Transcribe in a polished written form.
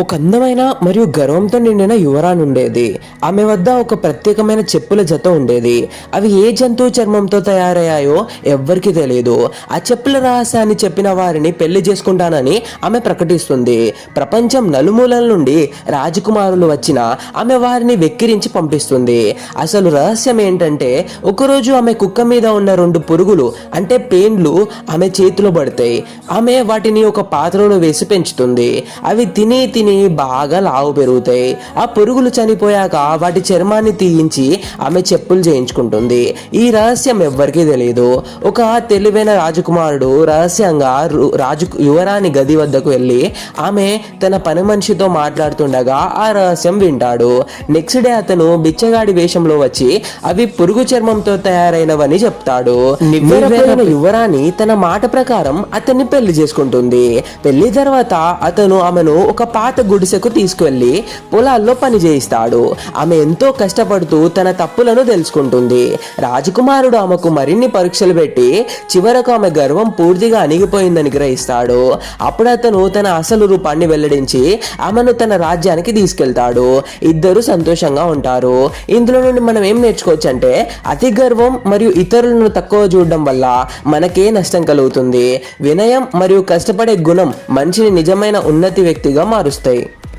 ఒక అందమైన మరియు గర్వంతో నిండిన యువరాణి ఉండేది. ఆమె వద్ద ఒక ప్రత్యేకమైన చెప్పుల జత ఉండేది. అవి ఏ జంతువు చర్మంతో తయారయ్యాయో ఎవ్వరికీ తెలియదు. ఆ చెప్పుల రహస్యాన్ని చెప్పిన వారిని పెళ్లి చేసుకుంటానని ఆమె ప్రకటిస్తుంది. ప్రపంచం నలుమూలల నుండి రాజకుమారులు వచ్చినా ఆమె వారిని వెక్కిరించి పంపిస్తుంది. అసలు రహస్యం ఏంటంటే, ఒకరోజు ఆమె కుక్క మీద ఉన్న 2 పురుగులు అంటే పేన్లు ఆమె చేతిలో పడతాయి. ఆమె వాటిని ఒక పాత్రలో వేసి పెంచుతుంది. అవి తిని బాగా లావు పెరుగుతాయి. ఆ పురుగులు చనిపోయాక వాటి చర్మాన్ని తీయించి ఆమె చెప్పులు చేయించుకుంటుంది. ఈ రహస్యం ఎవ్వరికీ తెలియదు. ఒక తెలివైన రాజకుమారుడు రహస్యంగా యువరాణి గది వద్దకు వెళ్ళి ఆమె తన పని మనిషితో మాట్లాడుతుండగా ఆ రహస్యం వింటాడు. నెక్స్ట్ డే అతను బిచ్చగాడి వేషంలో వచ్చి అవి పురుగు చర్మంతో తయారైనవని చెప్తాడు. నివ్వెరపోయిన యువరాణి తన మాట ప్రకారం అతన్ని పెళ్లి చేసుకుంటుంది. పెళ్లి తర్వాత అతను ఆమెను ఒక పాత గుడిసెకు తీసుకువెళ్లి పొలాల్లో పని చేయిస్తాడు. ఆమె ఎంతో కష్టపడుతూ తన తప్పులను తెలుసుకుంటుంది. రాజకుమారుడు ఆమెకు మరిన్ని పరీక్షలు పెట్టి చివరకు ఆమె గర్వం పూర్తిగా అణిగిపోయిందని గ్రహిస్తాడు. అప్పుడు అతను తన అసలు రూపాన్ని వెల్లడించి ఆమెను తన రాజ్యానికి తీసుకెళ్తాడు. ఇద్దరు సంతోషంగా ఉంటారు. ఇందులో నుండి మనం ఏం నేర్చుకోవచ్చు అంటే, అతి గర్వం మరియు ఇతరులను తక్కువ చూడడం వల్ల మనకే నష్టం కలుగుతుంది. వినయం మరియు కష్టపడే గుణం మనిషిని నిజమైన ఉన్నతి వ్యక్తిగా మారుస్తాయి.